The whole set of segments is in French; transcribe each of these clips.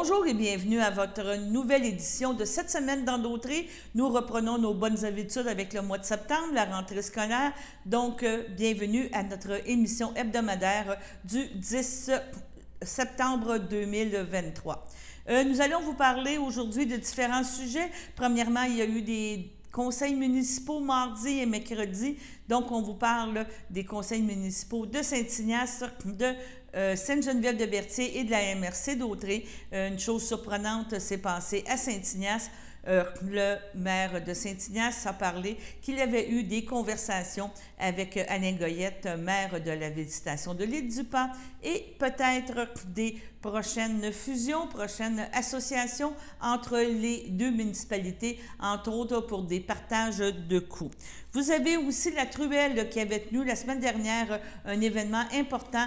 Bonjour et bienvenue à votre nouvelle édition de cette semaine dans Dautrey. Nous reprenons nos bonnes habitudes avec le mois de septembre, la rentrée scolaire. Donc, bienvenue à notre émission hebdomadaire du 10 septembre 2023. Nous allons vous parler aujourd'hui de différents sujets. Premièrement, il y a eu des conseils municipaux mardi et mercredi. Donc, on vous parle des conseils municipaux de Saint-Ignace, de Sainte-Geneviève-de-Berthier et de la MRC d'Autrey. Une chose surprenante s'est passée à Saint-Ignace. Le maire de Saint-Ignace a parlé qu'il avait eu des conversations avec Alain Goyette, maire de la Végétation de l'île du Pan, et peut-être des prochaines fusions, prochaines associations entre les deux municipalités, entre autres pour des partages de coûts. Vous avez aussi la Truelle qui avait tenu la semaine dernière un événement important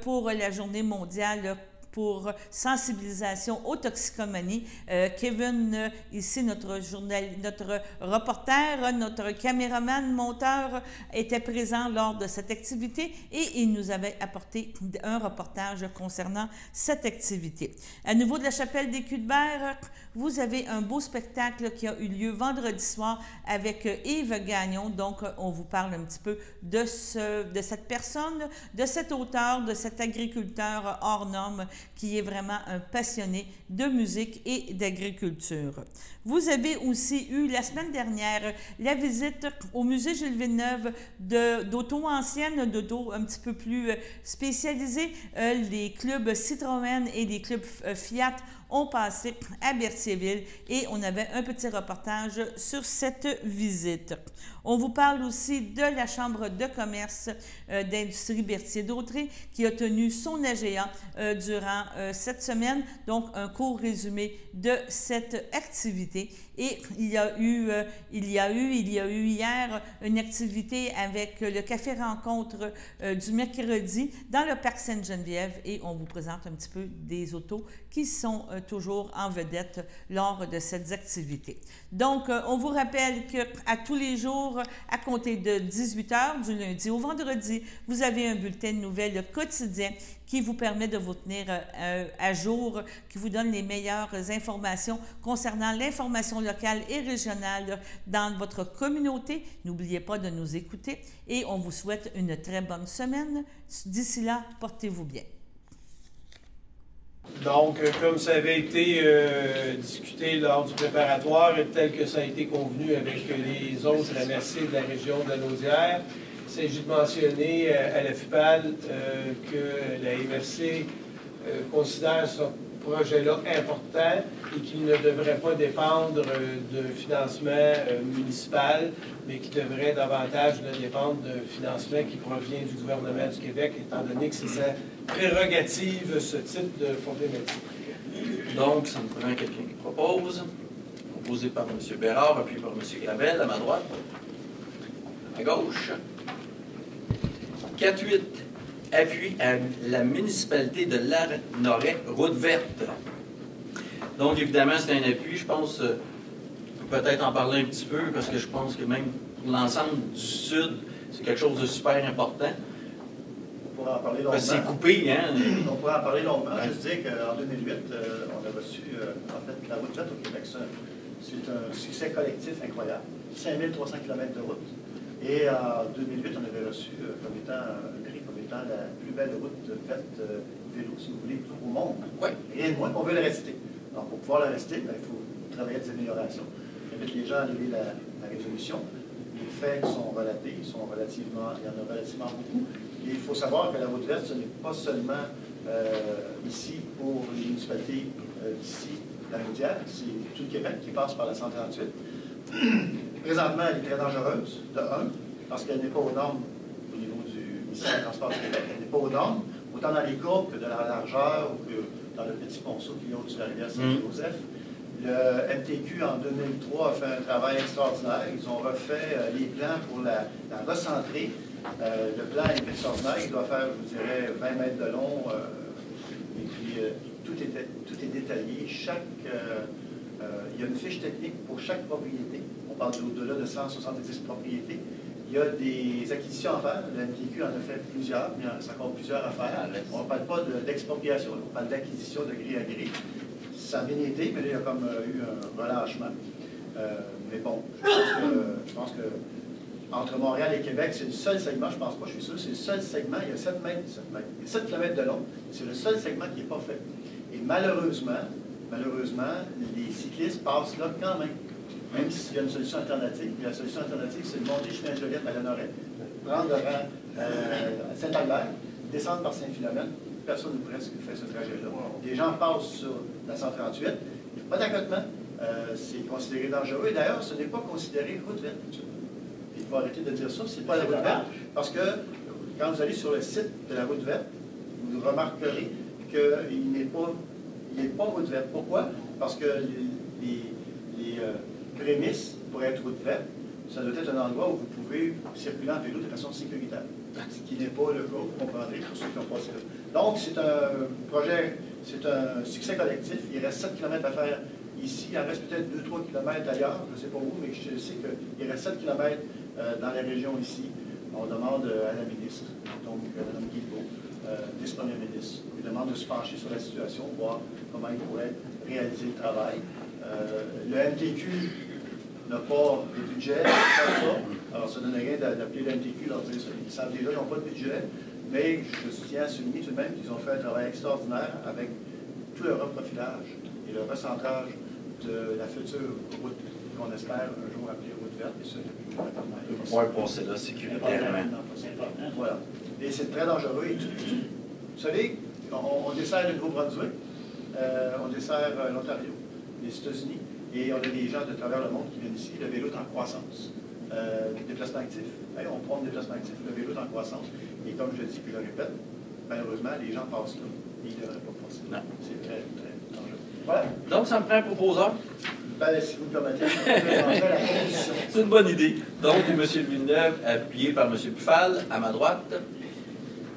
pour la journée mondiale pour sensibilisation aux toxicomanies. Kevin, ici, notre reporter, notre caméraman, monteur, était présent lors de cette activité et il nous avait apporté un reportage concernant cette activité. À niveau de la chapelle des Culs-de-Berre, vous avez un beau spectacle qui a eu lieu vendredi soir avec Yves Gagnon. Donc, on vous parle un petit peu de cette personne, de cet auteur, de cet agriculteur hors norme qui est vraiment un passionné de musique et d'agriculture. Vous avez aussi eu la semaine dernière la visite au musée Gilles Villeneuve d'auto ancienne, d'auto un petit peu plus spécialisée. Les clubs Citroën et les clubs Fiat ont passé à Berthierville et on avait un petit reportage sur cette visite. On vous parle aussi de la Chambre de commerce d'industrie Berthier-d'Autrey qui a tenu son AGA durant cette semaine, donc un court résumé de cette activité. Et il y a eu hier une activité avec le Café Rencontre du mercredi dans le Parc Sainte-Geneviève et on vous présente un petit peu des autos qui sont toujours en vedette lors de cette activité. Donc, on vous rappelle qu'à tous les jours, à compter de 18h du lundi au vendredi, vous avez un bulletin de nouvelles quotidien qui vous permet de vous tenir à jour, qui vous donne les meilleures informations concernant l'information locale et régionale dans votre communauté. N'oubliez pas de nous écouter et on vous souhaite une très bonne semaine. D'ici là, portez-vous bien. Donc, comme ça avait été discuté lors du préparatoire et tel que ça a été convenu avec les autres MRC de la région de la Naudière, il s'agit de mentionner à la FUPAL que la MRC considère ce projet-là important et qu'il ne devrait pas dépendre de financement municipal, mais qui devrait davantage dépendre de financement qui provient du gouvernement du Québec, étant donné que c'est sa prérogative, ce type de problématique. Donc, ça me prend quelqu'un qui propose, proposé par M. Bérard, appuyé par M. Gravel, à ma droite, à gauche. 4-8, appui à la municipalité de Lanoret, route verte. Donc, évidemment, c'est un appui. Je pense, peut-être en parler un petit peu, parce que je pense que même pour l'ensemble du Sud, c'est quelque chose de super important. On pourra en parler longuement. C'est coupé, hein? On pourra en parler longuement. Ouais. Je dis qu'en 2008, on a reçu, en fait, la route verte au Québec. C'est un succès collectif incroyable. 5300 km de route. Et en 2008, on avait reçu comme étant un prix comme étant la plus belle route verte vélo, si vous voulez, au monde. Oui. Rien de moins, on veut la rester. Donc, pour pouvoir la rester, il faut travailler à des améliorations. J'invite les gens à lever la résolution. Les faits sont relatés, il y en a relativement beaucoup. Et il faut savoir que la route verte, ce n'est pas seulement ici pour les municipalités d'ici, la Naudière, c'est tout le Québec qui passe par la 138. Présentement, elle est très dangereuse, de 1, parce qu'elle n'est pas aux normes au niveau du ministère des Transports du Québec. Elle n'est pas aux normes, autant dans les courbes que de la largeur ou que dans le petit ponceau qui est au-dessus de la rivière Saint-Joseph. Le MTQ, en 2003, a fait un travail extraordinaire. Ils ont refait les plans pour la recentrer. Le plan est extraordinaire. Il doit faire, je vous dirais, 20 mètres de long. Et puis, tout est détaillé. Il y a une fiche technique pour chaque propriété. On parle d'au-delà de 170 propriétés. Il y a des acquisitions à faire. Le MTQ en a fait plusieurs, mais il y en a encore plusieurs à faire. On ne parle pas d'expropriation, on parle d'acquisition de gré à gré. ça a bien été, mais là, il y a comme eu un relâchement. Mais bon, je pense que entre Montréal et Québec, c'est le seul segment, je pense pas, je suis sûr, c'est le seul segment, il y a 7 mètres, il y a 7 km de long, c'est le seul segment qui n'est pas fait. Et malheureusement, les cyclistes passent là quand même s'il y a une solution alternative. Et la solution alternative, c'est de monter chemin Joliette à Lanoret, prendre le rang à Saint-Albert, descendre par Saint-Philomène. Personne ou presque fait ce trajet-là. Les gens passent sur la 138, pas d'accotement, c'est considéré dangereux. Et d'ailleurs, ce n'est pas considéré route verte. Il faut arrêter de dire ça, c'est pas la route verte, parce que quand vous allez sur le site de la route verte, vous remarquerez qu'il n'est pas route verte. Pourquoi? Parce que les prémices pour être route verte, ça doit être un endroit où vous pouvez circuler en vélo de façon sécuritaire. Ce qui n'est pas le cas, vous comprendrez, pour ceux qui ont passé là. Donc, c'est un projet, c'est un succès collectif. Il reste 7 km à faire ici. Il en reste peut-être 2-3 km ailleurs, je ne sais pas où, mais je sais qu'il reste 7 km dans la région ici. On demande à la ministre, donc Mme Guilbeault, vice-premier ministre, on lui demande de se pencher sur la situation, voir comment il pourrait réaliser le travail. Le MTQ n'a pas de budget pour ça. Alors, ça ne donne rien d'appeler le MTQ, leur dire ça. Ils savent déjà qu'ils n'ont pas de budget, mais je tiens à souligner tout de même qu'ils ont fait un travail extraordinaire avec tout le reprofilage et le recentrage de la future route qu'on espère un jour appeler route verte. Et ça, Oui, passer là sécuritairement. Voilà. Et c'est très dangereux. Et vous savez, on dessert le Nouveau-Brunswick, on dessert l'Ontario, les États-Unis, et on a des gens de travers le monde qui viennent ici. Le vélo est en croissance. Déplacement actif. On prend le déplacement actif. Le vélo est en croissance. Et comme je le dis, puis je le répète, malheureusement, les gens passent là. Et ils ne devraient pas passer. Non. C'est très, très dangereux. Voilà. Donc, ça me prend un proposeur. Ben, si vous me permettez, je vais lancer la proposition. C'est une bonne idée. Donc, M. Villeneuve, appuyé par M. Pufal, à ma droite,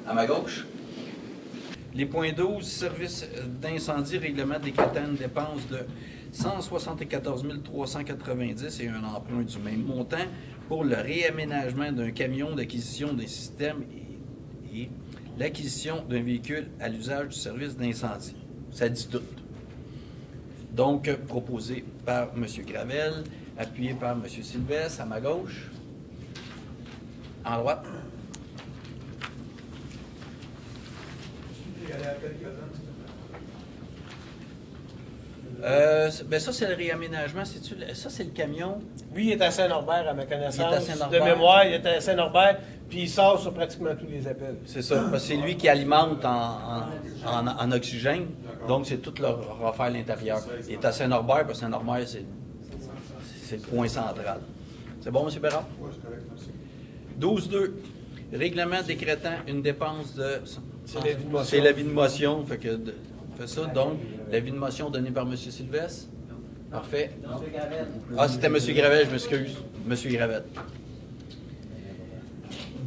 à ma gauche. Les points 12, service d'incendie, règlement décrétant une dépense de 174 390 et un emprunt du même montant pour le réaménagement d'un camion d'acquisition des systèmes et l'acquisition d'un véhicule à l'usage du service d'incendie. Ça dit tout. Donc, proposé par M. Gravel, appuyé par M. Sylvestre, à ma gauche, en droite. Ben ça, c'est le réaménagement. Ça, c'est le camion. Lui, il est à Saint-Norbert, à ma connaissance. De mémoire, il est à Saint-Norbert, puis il sort sur pratiquement tous les appels. C'est ça. Parce que c'est lui qui alimente en oxygène. Donc, c'est tout leur refaire à l'intérieur. Il est à Saint-Norbert, parce que Saint-Norbert, c'est le point central. C'est bon, M. Bérard? Oui, c'est correct, merci. 12.2. Règlement décrétant une dépense de... C'est l'avis de motion. C'est l'avis de motion. Fait que on fait ça. Donc, l'avis de motion donné par M. Sylvestre. Parfait. Ah, c'était M. Gravel, je m'excuse. M. Gravel.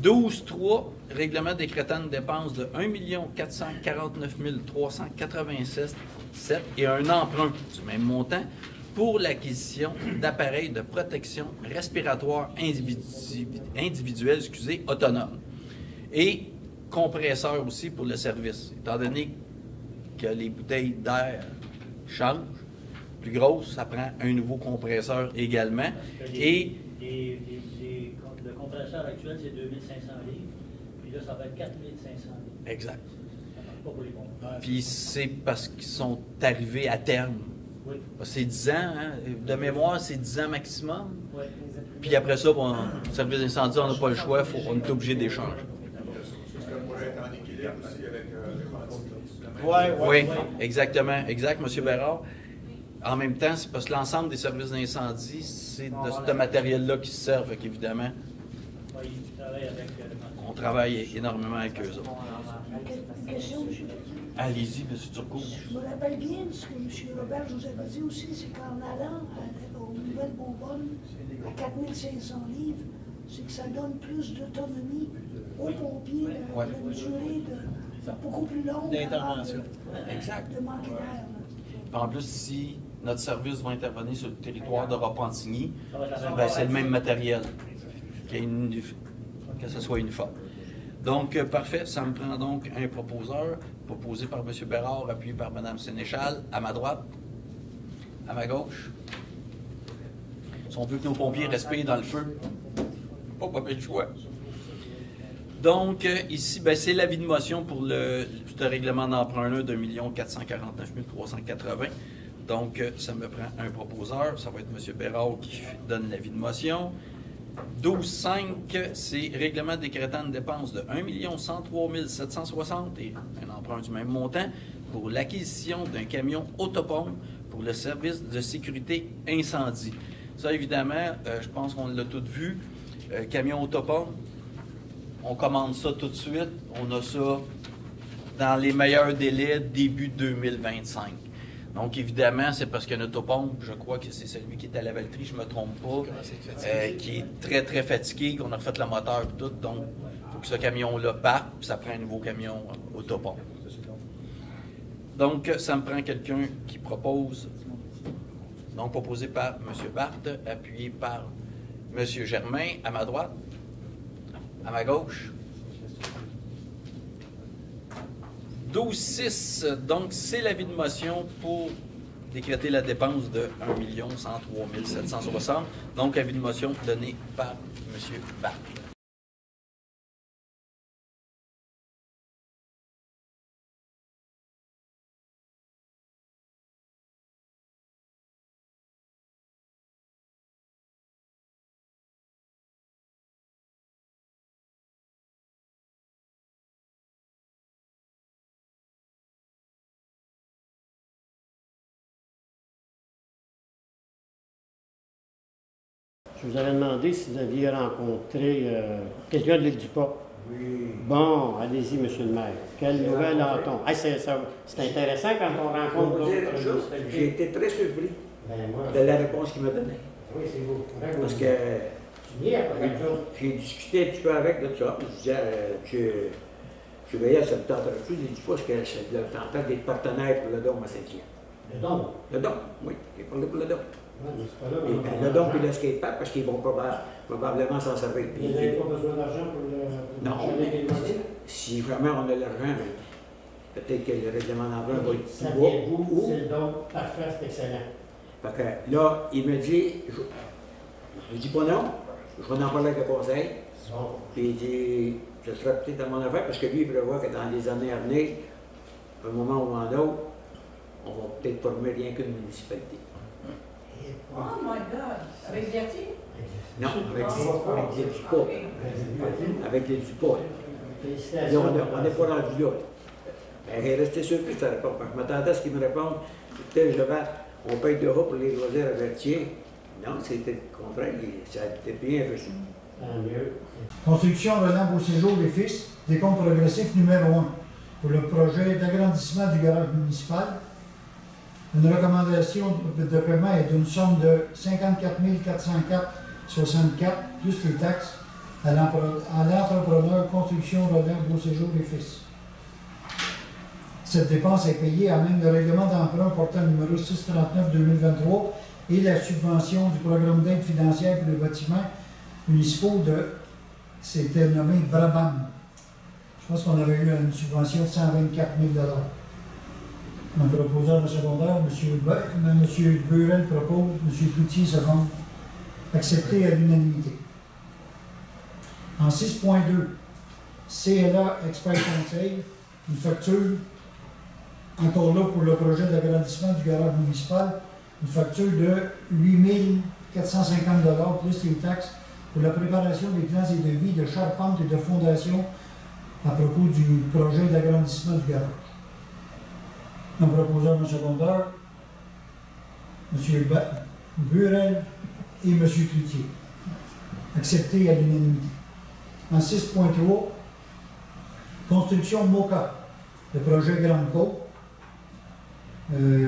12.3. Règlement décrétant une dépense de 1 449 387 et un emprunt du même montant pour l'acquisition d'appareils de protection respiratoire individuelle, autonome. Et compresseurs aussi pour le service. Étant donné que les bouteilles d'air changent, plus grosses, ça prend un nouveau compresseur également. Et le compresseur actuel, c'est 2500 livres. Puis là, ça va être 4500 livres. Exact. Ça marche pas pour les compresseurs. Puis c'est parce qu'ils sont arrivés à terme. Oui. C'est 10 ans, hein? De mémoire, c'est 10 ans maximum. Oui. Puis après ça, bon, service d'incendie, on n'a pas le choix, on est obligé d'échanger. Ça pourrait être en équilibre aussi avec le Oui, exactement. Exact, M. Bérard. En même temps, c'est parce que l'ensemble des services d'incendie, c'est de ce matériel-là qui se servent, évidemment. Oui, ils travaillent avec On travaille énormément avec eux autres. Question, M. Président. Allez-y, M. Turcot. Je me rappelle bien de ce que M. Robert nous avait dit aussi, c'est qu'en allant aux nouvelles bonbonnes à 4500 livres, c'est que ça donne plus d'autonomie aux pompiers, une durée beaucoup plus longue d'intervention. Exact. De manquer d'air. En plus, si notre service va intervenir sur le territoire de Repentigny, ben, c'est le même matériel, que ce soit uniforme. Donc, parfait, ça me prend donc un proposeur, proposé par M. Bérard, appuyé par Mme Sénéchal, à ma droite. à ma gauche. Si on veut que nos pompiers respirent dans le feu, pas bien le choix. Donc, ici, ben, c'est l'avis de motion pour ce règlement d'emprunt-là de 1 449 380. Donc, ça me prend un proposeur. Ça va être M. Bérard qui donne l'avis de motion. 12.5, c'est règlement décrétant une dépense de 1 103 760 et un emprunt du même montant pour l'acquisition d'un camion autopompe pour le service de sécurité incendie. Ça, évidemment, je pense qu'on l'a tout vu. Camion autopompe, on commande ça tout de suite. On a ça dans les meilleurs délais, début 2025. Donc, évidemment, c'est parce qu'un autopompe, je crois que c'est celui qui est à la Valtrie, je ne me trompe pas, qui est très, très fatigué, qu'on a refait le moteur et tout. Donc, il faut que ce camion-là parte, puis ça prend un nouveau camion autopompe. Donc, ça me prend quelqu'un qui propose, donc proposé par M. Barthes, appuyé par M. Germain, à ma droite, à ma gauche. 12.6, donc c'est l'avis de motion pour décréter la dépense de 1 103 760. Donc, avis de motion donné par M. Barthes. Je vous avais demandé si vous aviez rencontré quelqu'un de l'île du Pas. Oui. Bon, allez-y, M. le maire. Quelle nouvelle a-t-on? Hey, c'est intéressant quand on rencontre d'autres. J'ai été très surpris de la réponse qu'il m'a donnée. Oui, c'est vous. Parce que j'ai discuté un petit peu avec de ça. Je disais, je veillais à cette température. Il dit pas que c'est le tempête des partenaires pour le dôme à Saint-Hyacinthe. Le dôme? Le dôme, oui. J'ai parlé pour le dôme. Ouais, mais c'est pas là, le dôme et le skatepark, parce qu'ils vont probablement s'en servir. Vous n'avez pas besoin d'argent pour le... Non. Si vraiment on a l'argent, peut-être que le règlement d'emprunt va être plus bas. C'est le dôme. Parfait, c'est excellent. Fait que là, il me dit, je dis pas non, je vais en parler avec le conseil. Bon. Puis il dit, je serai peut-être dans mon affaire, parce que lui, il prévoit que dans les années à venir, à un moment ou à un autre, on va peut-être former rien qu'une municipalité. Oh my God! Avec Berthier? Non, avec des Dupont. Avec des Dupont. On n'est pas rendu là. Il est resté surpris de sa réponse. Je m'attendais à ce qu'il me réponde, écoutez, je vais, on paye de haut pour les loisirs à Berthier. Non, c'était le contraire, ça a été bien reçu. Construction Roland Beauséjour et Fils, décompte progressif numéro 1 pour le projet d'agrandissement du garage municipal. Une recommandation de paiement est d'une somme de 54 404,64 plus les taxes à l'entrepreneur Construction Roland Beauséjour et Fils. Cette dépense est payée à même le règlement d'emprunt portant numéro 639-2023 et la subvention du programme d'aide financière pour les bâtiments municipaux c'était nommé Brabham. Je pense qu'on avait eu une subvention de 124 000 $. Mon proposeur de secondaire, M. Burel propose, M. Cloutier seconde, accepté à l'unanimité. En 6.2, CLA Expert Conseil, une facture, encore là pour le projet d'agrandissement du garage municipal, une facture de 8 450 $ plus les taxes pour la préparation des plans et devis de charpente et de fondation à propos du projet d'agrandissement du garage. Un proposeur de secondaire, M. Burel et M. Cloutier. Accepté à l'unanimité. En 6.3, construction MOCA, le projet Grande Côte.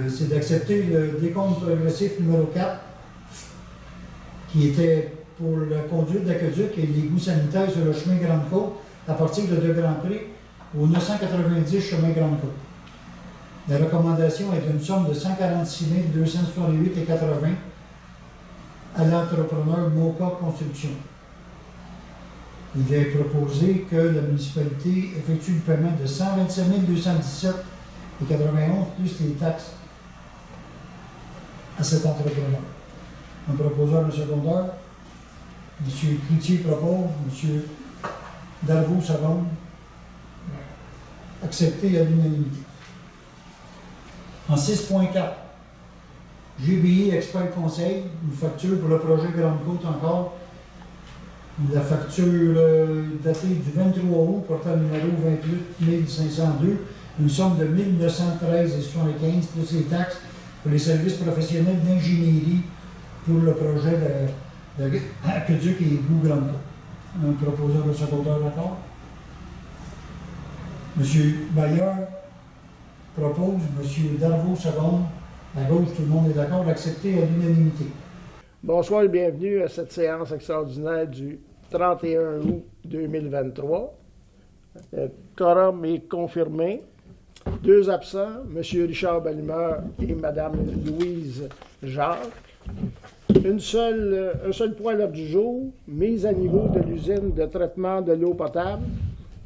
C'est d'accepter le décompte progressif numéro 4, qui était pour la conduite d'aqueduc et l'égout sanitaire sur le chemin Grande Côte à partir de De Grand Prix au 990 chemin Grande Côte. La recommandation est d'une somme de 146 268,80 à l'entrepreneur MOCA Construction. Il est proposé que la municipalité effectue le paiement de 127 217,91 plus les taxes. à cet entrepreneur. Un proposeur, un secondeur. M. Cloutier propose, M. Darvaux seconde. Accepté à l'unanimité. En 6.4, GBI Expert Conseil, une facture pour le projet Grande-Côte encore. La facture datée du 23 août, portant le numéro 28 502, une somme de 1 913,75 plus les taxes pour les services professionnels d'ingénierie pour le projet de Aqueduc et Égout Grande-Côte. Un proposeur de secondeur d'accord. M. Bailleur propose, M. Darvaux seconde. À gauche, tout le monde est d'accord, d'accepter à l'unanimité. Bonsoir et bienvenue à cette séance extraordinaire du 31 août 2023. Le quorum est confirmé. 2 absents, M. Richard Bellemare et Mme Louise Jacques. Un seul point à l'ordre du jour, mise à niveau de l'usine de traitement de l'eau potable,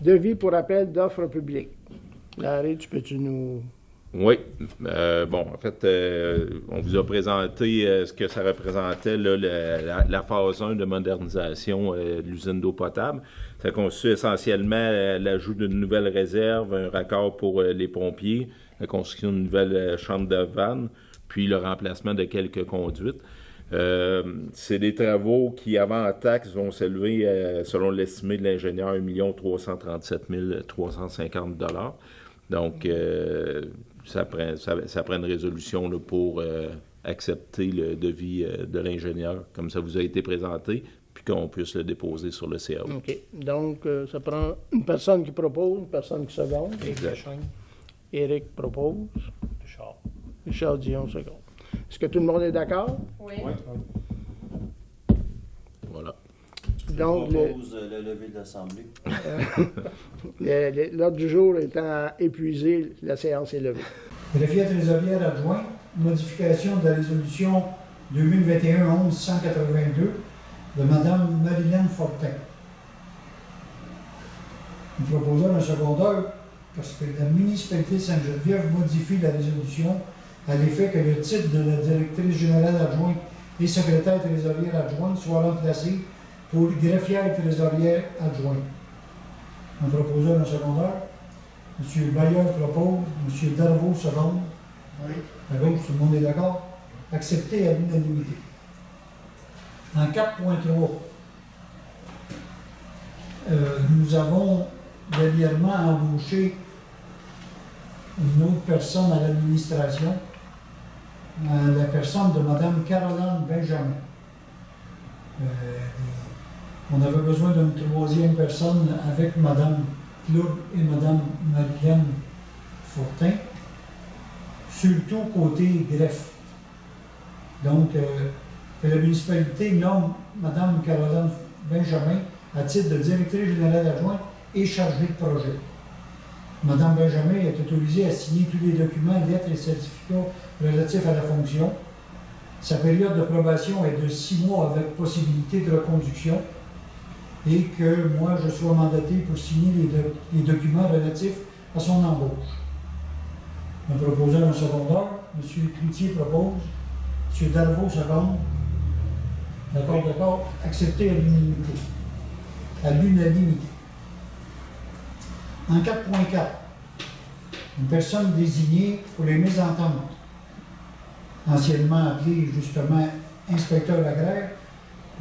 devis pour appel d'offres publiques. Larry, peux-tu nous... Oui. Bon, en fait, on vous a présenté ce que ça représentait, là, la phase 1 de modernisation de l'usine d'eau potable. Ça constitue essentiellement l'ajout d'une nouvelle réserve, un raccord pour les pompiers, la construction d'une nouvelle chambre de vanne, puis le remplacement de quelques conduites. C'est des travaux qui, avant taxe, vont s'élever, selon l'estimé de l'ingénieur, 1 337 350 $. Donc, ça prend une résolution là, pour accepter le devis de l'ingénieur, comme ça vous a été présenté, puis qu'on puisse le déposer sur le CAO. OK. Donc, ça prend une personne qui propose, une personne qui seconde. Exact. Éric propose. Richard Dion seconde. Est-ce que tout le monde est d'accord? Oui. Voilà. Donc, je propose le lever de l'Assemblée. L'ordre du jour étant épuisé, la séance est levée. Greffier trésorière adjoint, modification de la résolution 2021-11-182 de Mme Marilyn Fortin. Nous proposons un secondeur parce que la municipalité de Sainte-Geneviève modifie la résolution à l'effet que le titre de la directrice générale adjointe et secrétaire trésorière adjointe soit remplacé pour greffière trésorière adjointe. Un proposeur, un secondeur. M. Bailleur propose, M. Darvaux seconde. Oui. À gauche, tout le monde est d'accord. Accepté à l'unanimité. En 4.3, nous avons dernièrement embauché une autre personne à l'administration, la personne de Mme Caroline Benjamin. On avait besoin d'une 3e personne avec Mme Claude et Mme Marianne Fortin, surtout côté greffe. Donc, que la municipalité nomme Mme Caroline Benjamin à titre de directrice générale adjointe et chargée de projet. Mme Benjamin est autorisée à signer tous les documents, lettres et certificats relatifs à la fonction. Sa période de probation est de 6 mois avec possibilité de reconduction et que moi, je sois mandaté pour signer les documents relatifs à son embauche. Un proposeur, un secondeur. M. Cloutier propose. M. Darvaux seconde. D'accord, d'accord. Accepté à l'unanimité. À l'unanimité. En 4.4, une personne désignée pour les mésententes, anciennement appelée justement inspecteur agraire,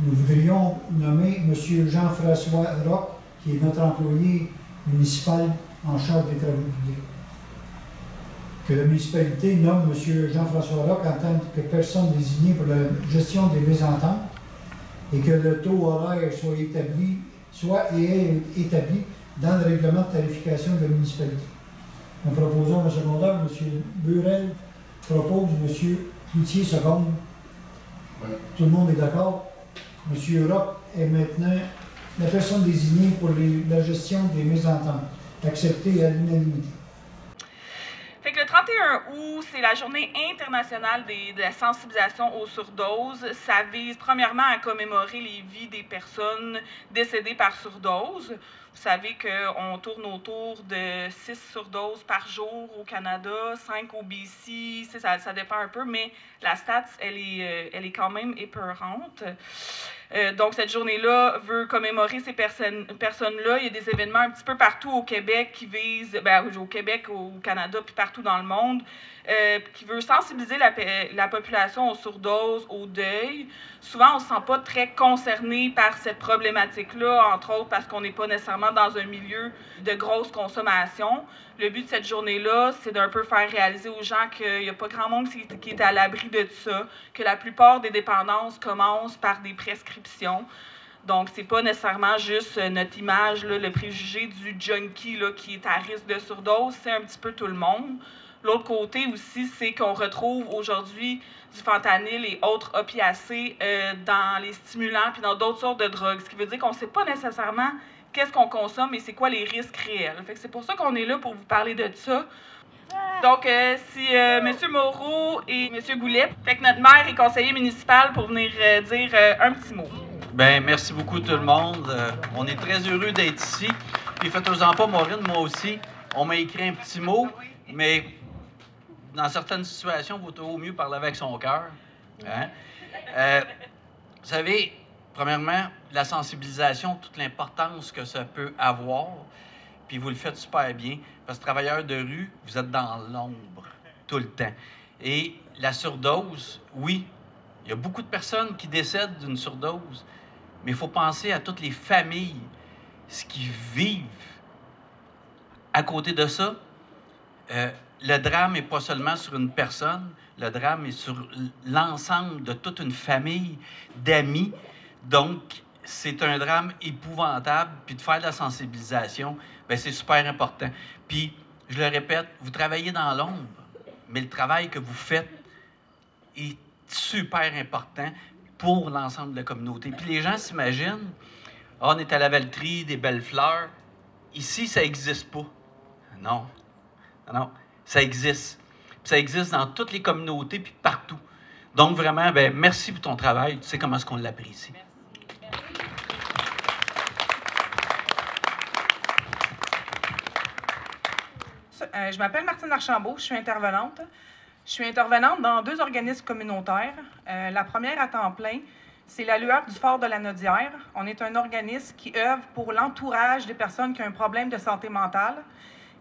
nous voudrions nommer M. Jean-François Roch, qui est notre employé municipal en charge des travaux publics. Que la municipalité nomme M. Jean-François Roch en tant que personne désignée pour la gestion des mésententes et que le taux horaire soit établi dans le règlement de tarification de la municipalité. Nous proposons le secondaire, M. Burel propose, M. Cloutier seconde. Ouais. Tout le monde est d'accord. M. Roch est maintenant la personne désignée pour la gestion des mésententes, acceptée à l'unanimité. Fait que le 31 août, c'est la journée internationale de la sensibilisation aux surdoses. Ça vise premièrement à commémorer les vies des personnes décédées par surdose. Vous savez qu'on tourne autour de 6 surdoses par jour au Canada, 5 au BC, ça dépend un peu, mais la stats, elle est quand même épeurante. Donc, cette journée-là veut commémorer ces personnes-là. Il y a des événements un petit peu partout au Québec qui visent, au Québec, au Canada, puis partout dans le monde, qui veut sensibiliser la population aux surdoses, au deuil. Souvent, on ne se sent pas très concerné par cette problématique-là, entre autres parce qu'on n'est pas nécessairement dans un milieu de grosse consommation. Le but de cette journée-là, c'est d'un peu faire réaliser aux gens qu'il n'y a pas grand monde qui est à l'abri de ça, que la plupart des dépendances commencent par des prescriptions. Donc, c'est pas nécessairement juste notre image, là, le préjugé du junkie là, qui est à risque de surdose, c'est un petit peu tout le monde. L'autre côté aussi, c'est qu'on retrouve aujourd'hui du fentanyl et autres opiacés dans les stimulants puis dans d'autres sortes de drogues, ce qui veut dire qu'on ne sait pas nécessairement qu'est-ce qu'on consomme et c'est quoi les risques réels. Fait que c'est pour ça qu'on est là pour vous parler de ça. Donc, si M. Moreau et M. Goulet, fait que notre maire et conseiller municipal pour venir dire un petit mot. Bien, merci beaucoup tout le monde. On est très heureux d'être ici. Puis faites-en pas, Maureen, moi aussi. On m'a écrit un petit mot, mais dans certaines situations, il vaut toujours mieux parler avec son cœur. Hein? Vous savez, premièrement, la sensibilisation, toute l'importance que ça peut avoir, puis vous le faites super bien, parce que travailleurs de rue, vous êtes dans l'ombre tout le temps. Et la surdose, oui, il y a beaucoup de personnes qui décèdent d'une surdose, mais il faut penser à toutes les familles, ce qu'ils vivent. À côté de ça, le drame n'est pas seulement sur une personne, le drame est sur l'ensemble de toute une famille d'amis. Donc, c'est un drame épouvantable. Puis de faire de la sensibilisation, bien, c'est super important. Puis, je le répète, vous travaillez dans l'ombre, mais le travail que vous faites est super important pour l'ensemble de la communauté. Puis les gens s'imaginent, on est à la Valtrie, des belles fleurs. Ici, ça n'existe pas. Non. Non. Ça existe. Puis ça existe dans toutes les communautés, puis partout. Donc, vraiment, bien, merci pour ton travail. Tu sais comment est-ce qu'on l'apprécie. Je m'appelle Martine Archambault, je suis intervenante. Je suis intervenante dans 2 organismes communautaires. La première à temps plein, c'est la Lueur du Fort de la Naudière. On est un organisme qui œuvre pour l'entourage des personnes qui ont un problème de santé mentale.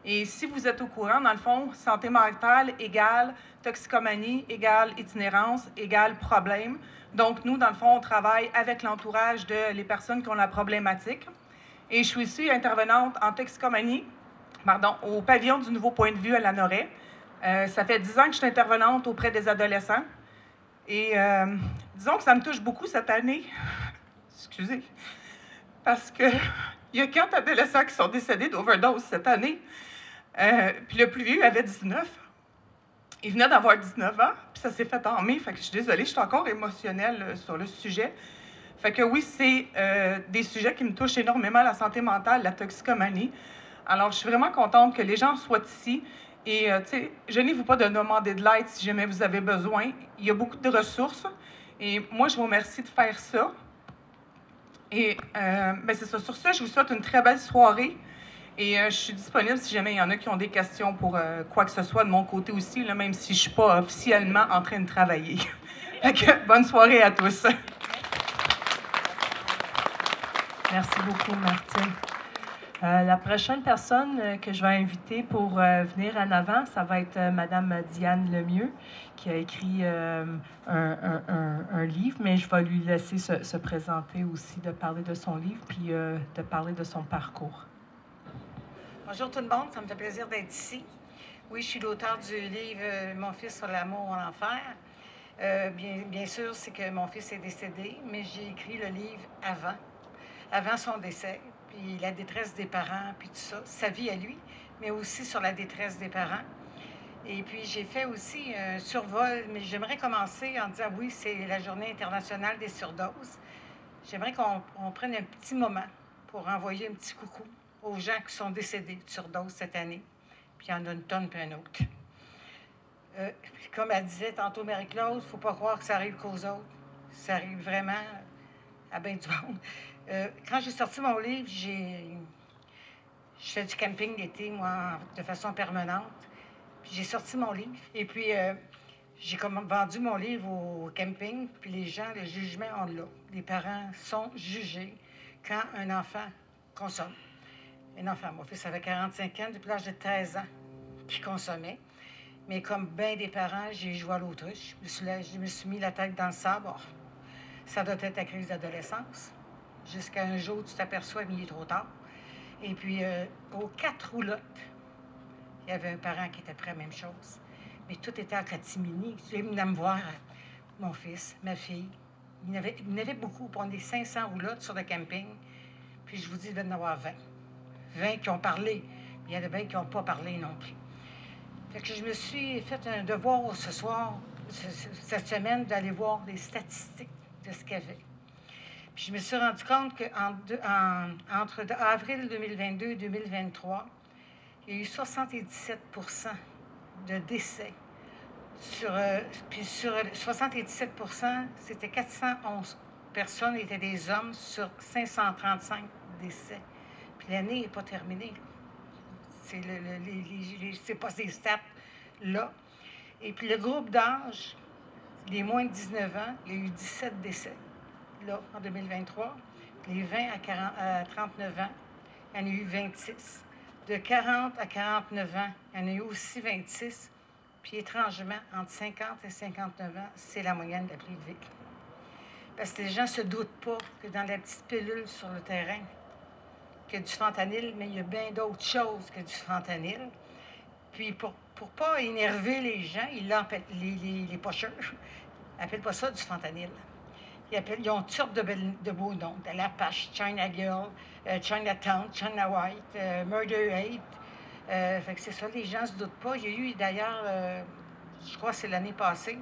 Et si vous êtes au courant, dans le fond, santé mentale égale toxicomanie, égale itinérance, égale problème. Donc, nous, dans le fond, on travaille avec l'entourage de les personnes qui ont la problématique. Et je suis ici intervenante en toxicomanie, au pavillon du Nouveau Point de Vue à Lanoraie. Ça fait 10 ans que je suis intervenante auprès des adolescents. Et disons que ça me touche beaucoup cette année. Excusez. Parce qu'il y a 4 adolescents qui sont décédés d'overdose cette année. Puis le plus vieux avait 19. Il venait d'avoir 19 ans, puis ça s'est fait en mai. Fait que je suis désolée, je suis encore émotionnelle sur le sujet. Fait que oui, c'est des sujets qui me touchent énormément, la santé mentale, la toxicomanie. Alors, je suis vraiment contente que les gens soient ici. Et, tu sais, gênez-vous pas de demander de l'aide si jamais vous avez besoin. Il y a beaucoup de ressources. Et moi, je vous remercie de faire ça. Et, bien, c'est ça. Sur ça, je vous souhaite une très belle soirée. Et je suis disponible si jamais il y en a qui ont des questions pour quoi que ce soit de mon côté aussi, là, même si je ne suis pas officiellement en train de travailler. Fait que, bonne soirée à tous. Merci beaucoup, Martine. La prochaine personne que je vais inviter pour venir en avant, ça va être Mme Diane Lemieux, qui a écrit un livre, mais je vais lui laisser se présenter aussi, de parler de son livre, puis de parler de son parcours. Bonjour tout le monde, ça me fait plaisir d'être ici. Oui, je suis l'auteur du livre « Mon fils sur l'amour en enfer ». Bien sûr, c'est que mon fils est décédé, mais j'ai écrit le livre avant son décès, puis la détresse des parents, puis tout ça, sa vie à lui, mais aussi sur la détresse des parents. Et puis, j'ai fait aussi un survol, mais j'aimerais commencer en disant, oui, c'est la Journée internationale des surdoses. J'aimerais qu'on prenne un petit moment pour envoyer un petit coucou aux gens qui sont décédés de surdose cette année. Puis il y en a une tonne, puis un autre. Comme elle disait tantôt Marie-Claude, il ne faut pas croire que ça arrive qu'aux autres. Ça arrive vraiment à bien du monde. Quand j'ai sorti mon livre, Je fais du camping l'été, moi, de façon permanente. Puis j'ai sorti mon livre. Et puis, j'ai vendu mon livre au camping. Puis les gens, le jugement, on l'a. Les parents sont jugés quand un enfant consomme. Un enfant, mon fils avait 45 ans, depuis l'âge de 13 ans, qu'il consommait. Mais comme bien des parents, j'ai joué à l'autruche. Je me suis mis la tête dans le sable. Oh, ça doit être la crise d'adolescence. Jusqu'à un jour, tu t'aperçois, mais il est trop tard. Et puis, aux 4 roulottes, il y avait un parent qui était prêt à la même chose. Mais tout était en catimini. Il venait me voir, mon fils, ma fille. Il y en avait beaucoup. On est 500 roulottes sur le camping. Puis je vous dis, il devait y en avoir 20. 20 qui ont parlé. Il y en a 20 qui n'ont pas parlé non plus. Fait que je me suis fait un devoir ce soir, cette semaine, d'aller voir les statistiques de ce qu'il y avait. Puis je me suis rendu compte qu'entre avril 2022 et 2023, il y a eu 77 de décès. Puis sur 77 c'était 411 personnes étaient des hommes sur 535 décès. Puis l'année n'est pas terminée. C'est pas ces stats-là. Et puis le groupe d'âge, les moins de 19 ans, il y a eu 17 décès, là, en 2023. Les 20 à 39 ans, il y en a eu 26. De 40 à 49 ans, il y en a eu aussi 26. Puis étrangement, entre 50 et 59 ans, c'est la moyenne la plus élevée. Parce que les gens ne se doutent pas que dans la petite pilule sur le terrain, qu'il y a du fentanyl, mais il y a bien d'autres choses que du fentanyl. Puis pour ne pas énerver les gens, les pocheurs n'appellent pas ça du fentanyl. Ils ont toutes sortes de beaux noms. De l'Apache, China Girl, Chinatown, China White, Murder 8. Fait que c'est ça, les gens ne se doutent pas. Il y a eu d'ailleurs, je crois que c'est l'année passée,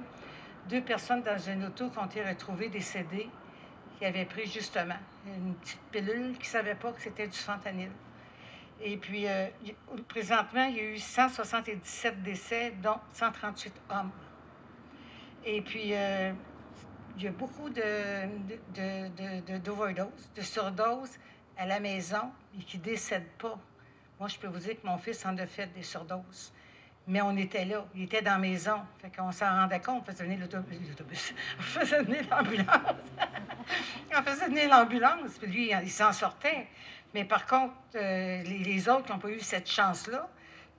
2 personnes dans une auto qui ont été retrouvées décédées, qui avaient pris justement une petite pilule, qui ne savaient pas que c'était du fentanyl. Et puis, présentement, il y a eu 177 décès, dont 138 hommes. Et puis, il y a beaucoup d'overdoses, de surdoses à la maison et qui ne décèdent pas. Moi, je peux vous dire que mon fils en a fait des surdoses. Mais on était là, il était dans la maison. Fait qu'on s'en rendait compte, on faisait venir l'autobus. On faisait venir l'ambulance. On faisait venir l'ambulance, puis lui, il s'en sortait. Mais par contre, les autres qui n'ont pas eu cette chance-là,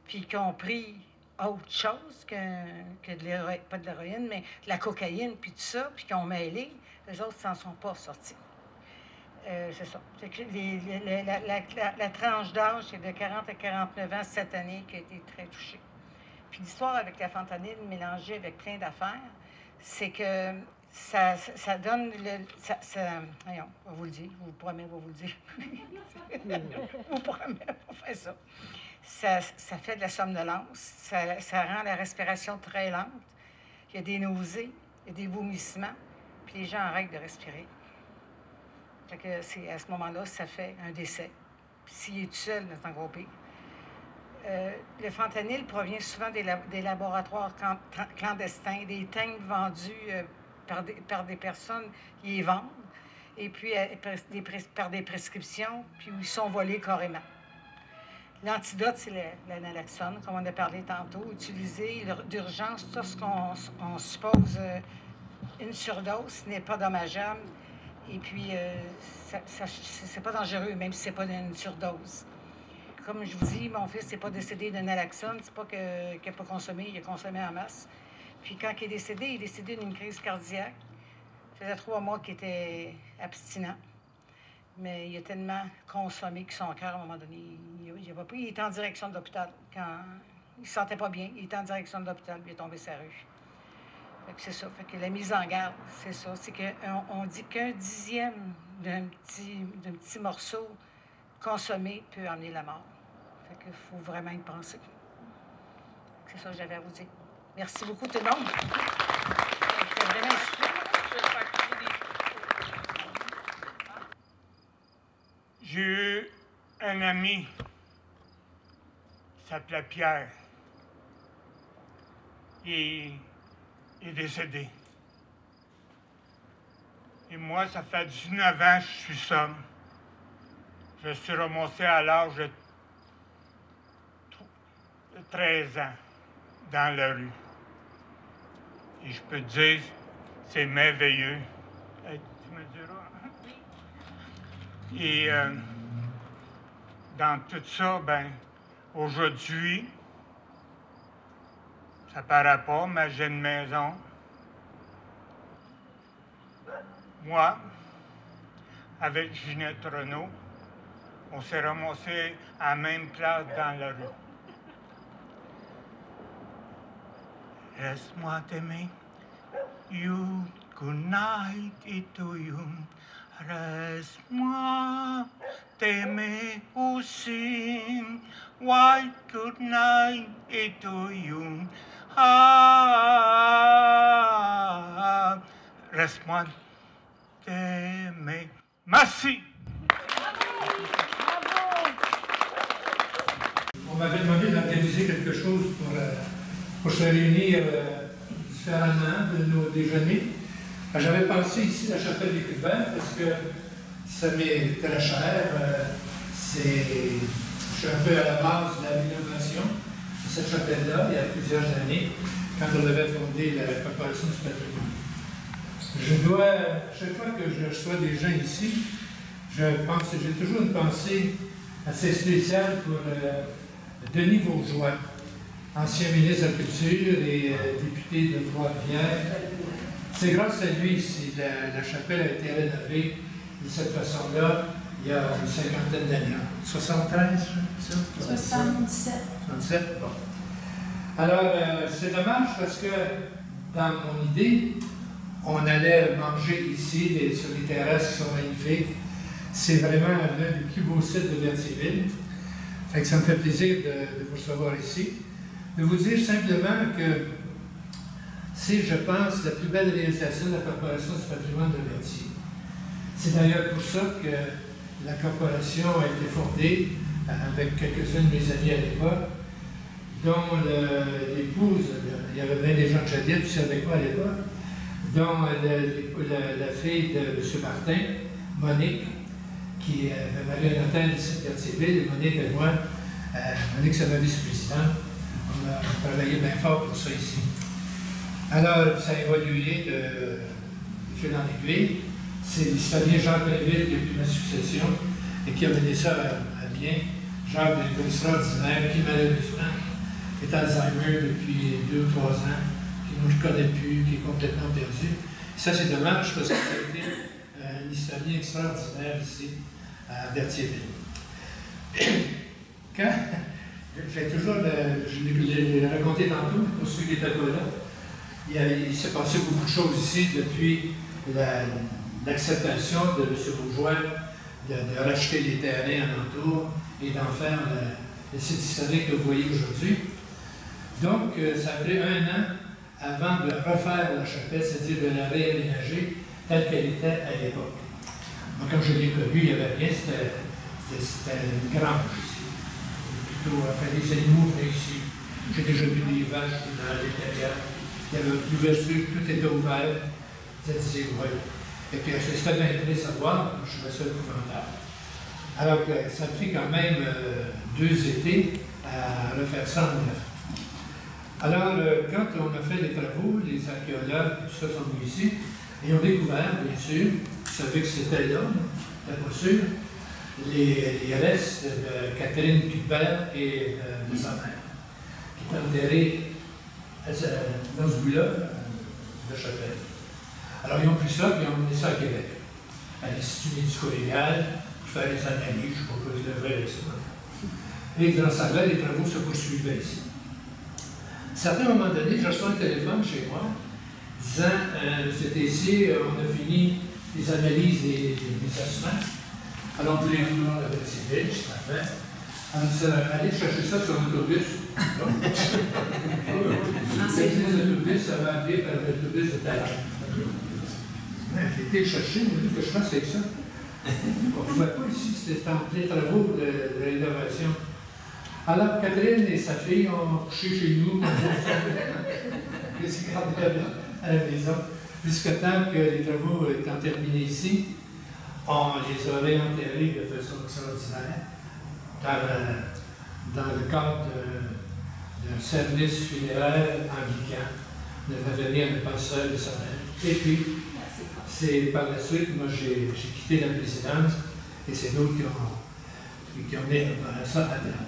puis qui ont pris autre chose que de l'héroïne, pas de l'héroïne, mais de la cocaïne, puis tout ça, puis qui ont mêlé, les autres ne s'en sont pas sortis. C'est ça. C'est que la tranche d'âge, c'est de 40 à 49 ans cette année qui a été très touchée. Puis l'histoire avec la fentanyl mélangée avec plein d'affaires, c'est que ça donne voyons, on va vous le dire, je vous promets, on va vous le dire. Je vous promets, on va faire ça. Ça fait de la somnolence, ça rend la respiration très lente. Il y a des nausées, il y a des vomissements, puis les gens arrêtent de respirer. Fait que c'est à ce moment-là, ça fait un décès. Puis s'il est tout seul, c'est encore pire. Le fentanyl provient souvent des laboratoires clandestins, des tanks vendus par des personnes qui les vendent, et puis par des prescriptions, puis ils sont volés carrément. L'antidote, c'est la naloxone, comme on a parlé tantôt, utilisé d'urgence lorsqu'on suppose une surdose, ce n'est pas dommageable, et puis c'est pas dangereux, même si c'est pas une surdose. Comme je vous dis, mon fils n'est pas décédé de naloxone, c'est pas qu'il n'a pas consommé, il a consommé en masse. Puis quand il est décédé d'une crise cardiaque. Ça faisait 3 mois qu'il était abstinent. Mais il a tellement consommé que son cœur, à un moment donné, il était en direction de l'hôpital. Quand il ne se sentait pas bien, il était en direction de l'hôpital, puis il est tombé sur la rue. Fait que c'est ça. Fait que la mise en garde, c'est ça. C'est qu'on dit qu'un dixième d'un petit morceau consommé peut amener la mort. Fait qu'il faut vraiment y penser. C'est ça que j'avais à vous dire. Merci beaucoup tout le monde. C'était vraiment J'ai eu un ami qui s'appelait Pierre. Il est décédé. Et moi, ça fait 19 ans que je suis somme. Je suis remonté à l'âge de 13 ans dans la rue. Et je peux te dire, c'est merveilleux. Tu me diras. Et dans tout ça, ben, aujourd'hui, ça paraît pas, mais j'ai une maison. Moi, avec Ginette Renault, on s'est ramassés à la même place dans la rue. Laisse-moi t'aimer, you, good night et to you. Laisse-moi t'aimer aussi, white good night et to you. Ah, laisse-moi t'aimer. Merci. On m'avait demandé d'organiser quelque chose pour se réunir différemment de nos déjeuners. J'avais pensé ici à la chapelle des Cubains parce que ça m'est très cher. Je suis un peu à la base de la rénovation de cette chapelle-là, il y a plusieurs années, quand on avait fondé la Corporation du patrimoine. Chaque fois que je reçois des gens ici, j'ai toujours une pensée assez spéciale pour Denis Bourgeois, ancien ministre de la Culture et député de Trois-Rivières. C'est grâce à lui si la chapelle a été rénovée de cette façon-là il y a une cinquantaine d'années. 73, ça? 77. 77, bon. Alors, c'est dommage parce que dans mon idée, on allait manger ici sur les terrasses qui sont magnifiques. C'est vraiment l'un des plus beaux sites de Berthierville. Fait que ça me fait plaisir de vous recevoir ici. De vous dire simplement que c'est, je pense, la plus belle réalisation de la Corporation du patrimoine de Berthier. C'est d'ailleurs pour ça que la Corporation a été fondée avec quelques-uns de mes amis à l'époque, dont l'épouse, il y avait bien des gens de Jadette aussi avec moi à l'époque, dont la fille de M. Martin, Monique, qui avait marié un hôtel ici de Berthierville, et Monique et moi, Monique c'est ma vice-présidente, on a travaillé bien fort pour ça ici. Alors, ça a évolué de fil en aiguille. C'est l'historien Jacques Préville qui a pris ma succession et qui a mené ça à bien. Jacques est un gars extraordinaire qui, malheureusement, est Alzheimer depuis 2 ou 3 ans, qui ne le connaît plus, qui est complètement perdu. Ça, c'est dommage parce que ça a été un historien extraordinaire ici, à Berthierville. Quand, j'ai toujours, je l'ai raconté tantôt, pour ceux qui étaient pas là, il s'est passé beaucoup de choses ici depuis l'acceptation de M. Bourgeois de racheter les terrains alentour et d'en faire le site historique que vous voyez aujourd'hui. Donc, ça a pris 1 an avant de refaire la chapelle, c'est-à-dire de la réaménager telle qu'elle était à l'époque. Moi, comme je l'ai connu, il n'y avait rien, c'était une grange ici. Plutôt, enfin, les animaux venaient ici. J'ai déjà vu des vaches dans l'intérieur. Il y avait l'ouverture, tout était ouvert. C'était ouais. Et puis, c'était bien triste à voir, je trouvais ça épouvantable. Alors que ça a pris quand même 2 étés à refaire ça en neuf. Alors, quand on a fait les travaux, les archéologues, tout ça sont venus ici, et ont découvert, bien sûr, vous savez que c'était là, la voiture, les restes de Catherine Picbert et de sa mère, qui étaient enterrés dans ce bout-là, de Chapelle. Alors, ils ont pris ça, puis ils ont emmené ça à Québec, à l'Institut médico-légal, pour faire les analyses, je ne sais pas quoi ils devraient avec ça. Et dans ça, là, les travaux se poursuivaient ici. À un certain moment donné, je reçois un téléphone chez moi, disant c'était ici, on a fini les analyses des ossements. Alors, on voulait tout avec ces villes, c'est parfait. On dit allez chercher ça sur l'autobus. L'autobus, ça va aller par l'autobus de Talent. J'ai été chercher, mais qu'est-ce que je fasse avec ça? On ne pouvait pas ici, c'était en plein travaux de rénovation. Alors, Catherine et sa fille ont couché chez nous, ils se gardaient là, à la maison, jusqu'à temps que les travaux étant terminés ici, on les aurait enterrés de façon extraordinaire dans le cadre d'un service funéraire anglican de revenir à ne pas seul de sa mère. Et puis, c'est par la suite, moi j'ai quitté la présidence et c'est d'autres qui ont mis ça à terme.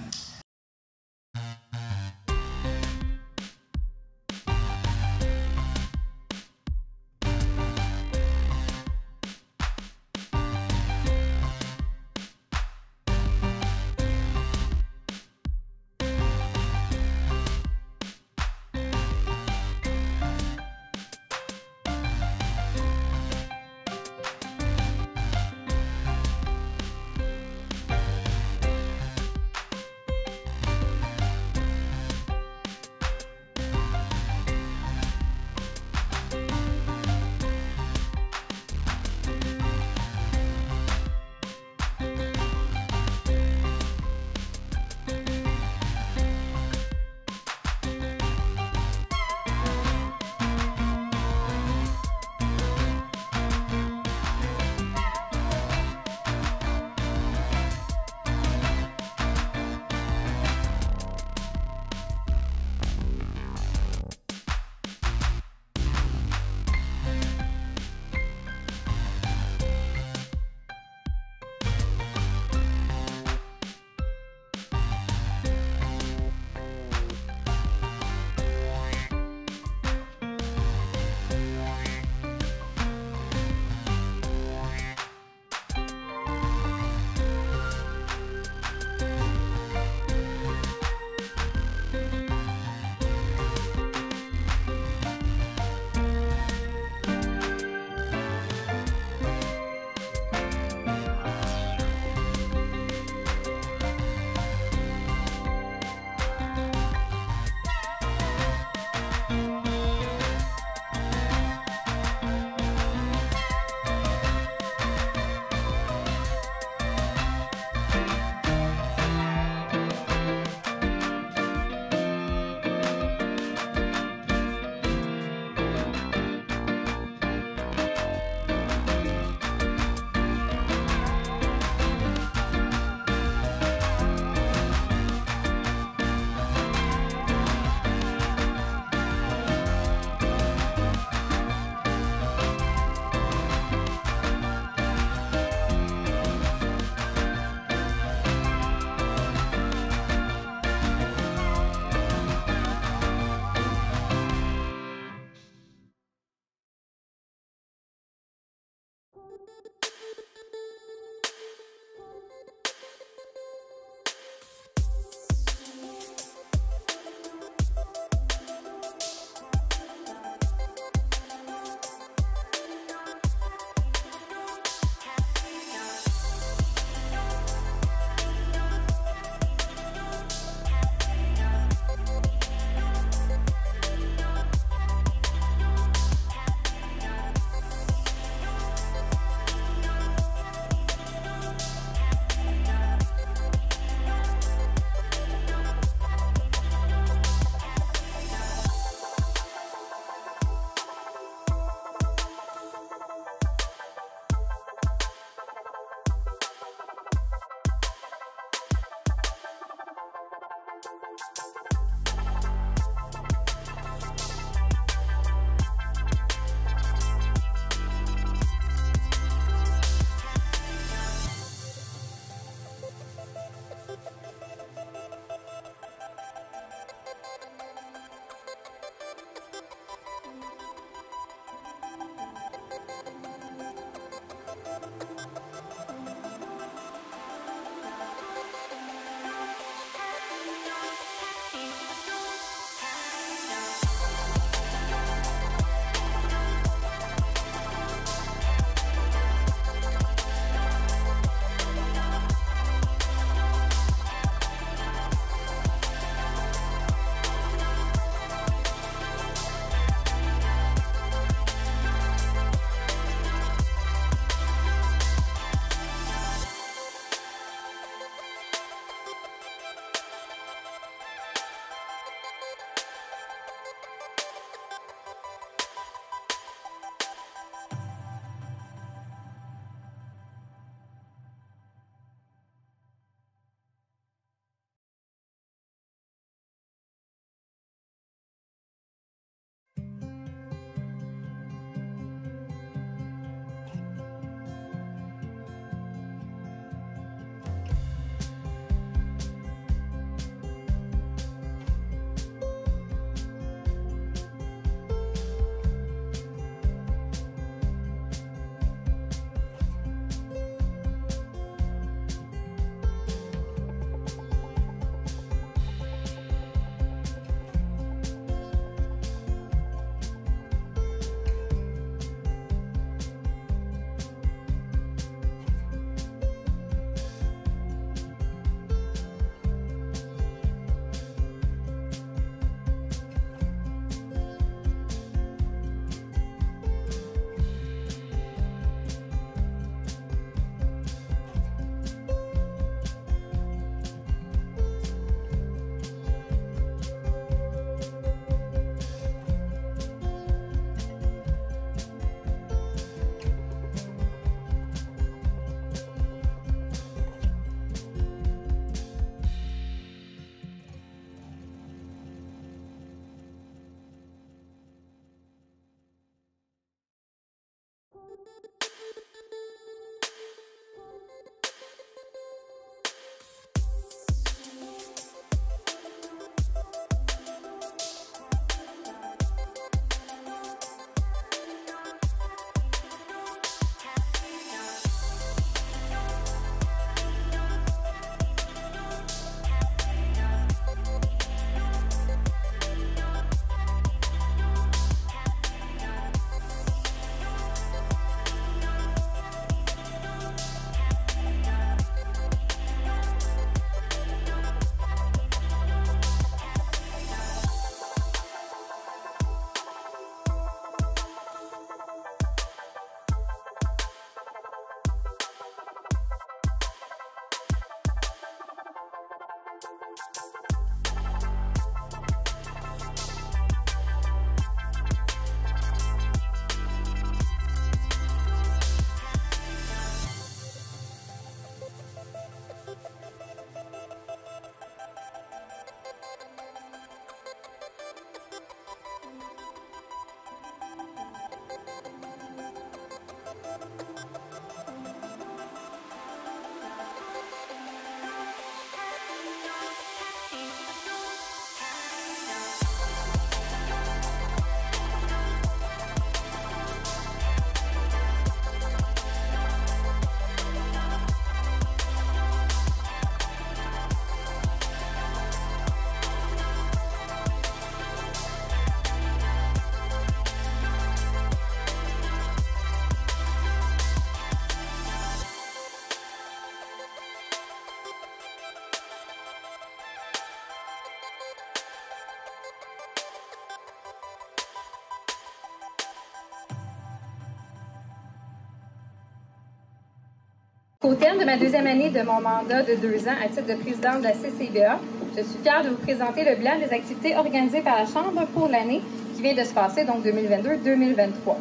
Au terme de ma deuxième année de mon mandat de 2 ans à titre de présidente de la CCIBA, je suis fière de vous présenter le bilan des activités organisées par la Chambre pour l'année qui vient de se passer, donc 2022-2023.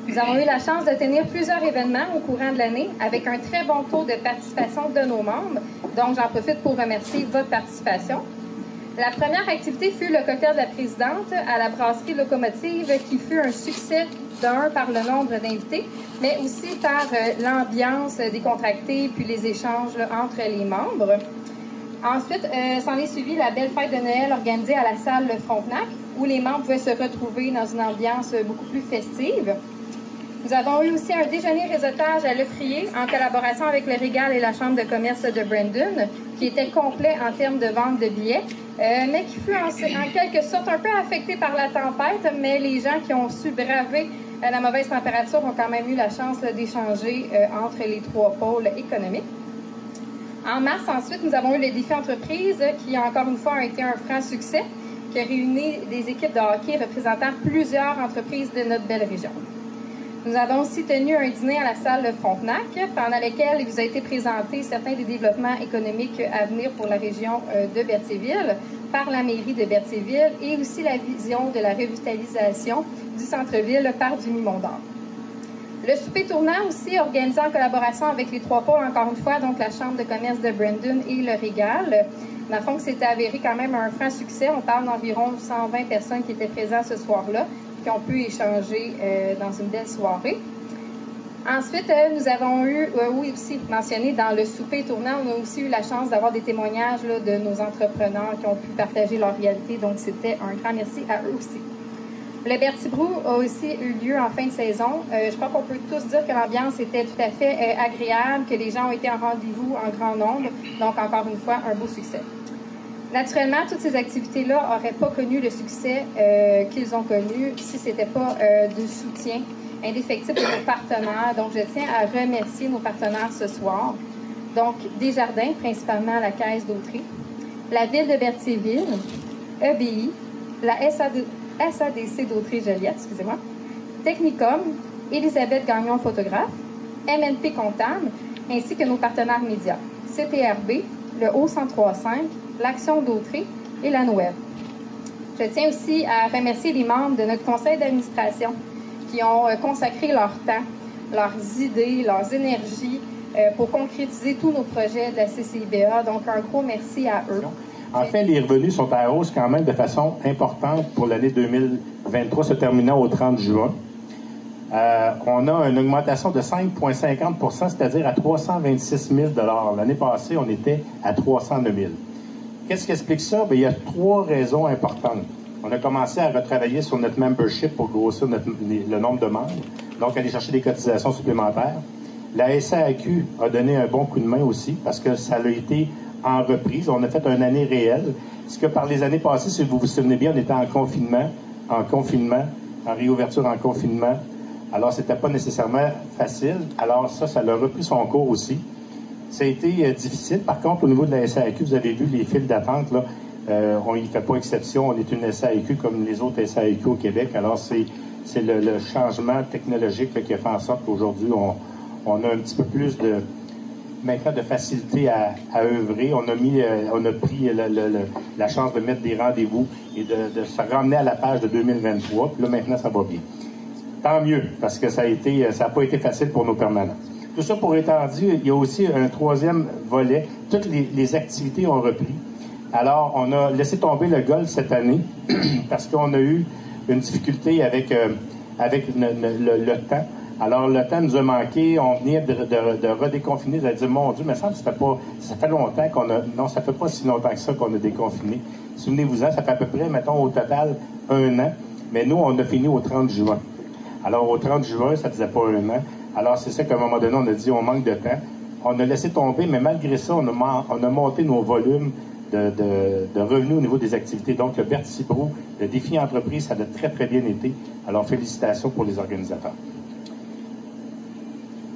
Nous avons eu la chance de tenir plusieurs événements au courant de l'année avec un très bon taux de participation de nos membres, donc j'en profite pour remercier votre participation. La première activité fut le cocktail de la présidente à la brasserie Locomotive qui fut un succès par le nombre d'invités, mais aussi par l'ambiance décontractée puis les échanges entre les membres. Ensuite, s'en est suivi la belle fête de Noël organisée à la salle Le Frontenac où les membres pouvaient se retrouver dans une ambiance beaucoup plus festive. Nous avons eu aussi un déjeuner réseautage à Le Frier en collaboration avec le Régal et la Chambre de commerce de Brandon qui était complet en termes de vente de billets, mais qui fut en quelque sorte un peu affecté par la tempête, mais les gens qui ont su braver la mauvaise température ont quand même eu la chance d'échanger entre les 3 pôles économiques. En mars, ensuite, nous avons eu le défi entreprise qui, encore une fois, a été un franc succès, qui a réuni des équipes de hockey représentant plusieurs entreprises de notre belle région. Nous avons aussi tenu un dîner à la salle de Frontenac, pendant lequel il vous a été présenté certains des développements économiques à venir pour la région de Berthierville par la mairie de Berthierville et aussi la vision de la revitalisation du centre-ville par Demi-Mondor. Le souper tournant aussi organisé en collaboration avec les 3 pôles, encore une fois, donc la Chambre de commerce de Brandon et le Régal. Dans le fond, c'était avéré quand même un franc succès. On parle d'environ 120 personnes qui étaient présentes ce soir-là, qui ont pu échanger dans une belle soirée. Ensuite, nous avons eu, oui, aussi mentionné dans le souper tournant, on a aussi eu la chance d'avoir des témoignages là, de nos entrepreneurs qui ont pu partager leur réalité. Donc, c'était un grand merci à eux aussi. Le Berthier Brou a aussi eu lieu en fin de saison. Je crois qu'on peut tous dire que l'ambiance était tout à fait agréable, que les gens ont été en rendez-vous en grand nombre. Donc, encore une fois, un beau succès. Naturellement, toutes ces activités-là n'auraient pas connu le succès qu'ils ont connu si ce n'était pas du soutien indéfectible de nos partenaires. Donc, je tiens à remercier nos partenaires ce soir. Donc, Desjardins, principalement la Caisse d'Autrey, la Ville de Berthierville, EBI, la SADC d'Autrey-Joliette, excusez-moi, Technicom, Elisabeth Gagnon, photographe, MNP Comptable, ainsi que nos partenaires médias, CTRB, le O1035, l'Action d'Autrey et la Noël. Je tiens aussi à remercier les membres de notre conseil d'administration qui ont consacré leur temps, leurs idées, leurs énergies pour concrétiser tous nos projets de la CCIBA. Donc, un gros merci à eux. En fait, les revenus sont à hausse quand même de façon importante pour l'année 2023, se terminant au 30 juin. On a une augmentation de 5,50 %, c'est-à-dire à 326 000 $. L'année passée, on était à 309 000 $. Qu'est-ce qui explique ça? Bien, il y a 3 raisons importantes. On a commencé à retravailler sur notre membership pour grossir le nombre de membres, donc aller chercher des cotisations supplémentaires. La SAQ a donné un bon coup de main aussi parce que ça a été en reprise. On a fait une année réelle. Ce que par les années passées, si vous vous souvenez bien, on était en confinement, en réouverture en confinement. Alors, c'était pas nécessairement facile. Alors, ça a repris son cours aussi. Ça a été difficile. Par contre, au niveau de la SAQ, vous avez vu les files d'attente, là. On n'y fait pas exception. On est une SAQ comme les autres SAQ au Québec. Alors, c'est le changement technologique là, qui a fait en sorte qu'aujourd'hui, on a un petit peu plus maintenant de facilité à œuvrer. On a pris la chance de mettre des rendez-vous et de se ramener à la page de 2023. Puis là, maintenant, ça va bien. Tant mieux, parce que ça n'a pas été facile pour nos permanents. Tout ça pour étant dit, il y a aussi un 3e volet. Toutes les activités ont repris. Alors, on a laissé tomber le golf cette année parce qu'on a eu une difficulté avec le temps. Alors, le temps nous a manqué. On venait de redéconfiner. Vous allez dire, mon Dieu, mais ça fait longtemps qu'on a... Non, ça fait pas si longtemps que ça qu'on a déconfiné. Souvenez-vous-en, ça fait à peu près, mettons, au total, 1 an. Mais nous, on a fini au 30 juin. Alors, au 30 juin, ça faisait pas 1 an. Alors, c'est ça qu'à un moment donné, on a dit, on manque de temps. On a laissé tomber, mais malgré ça, on a monté nos volumes de revenus au niveau des activités. Donc, le Berthier Brou, le défi entreprise, ça a très, très bien été. Alors, félicitations pour les organisateurs.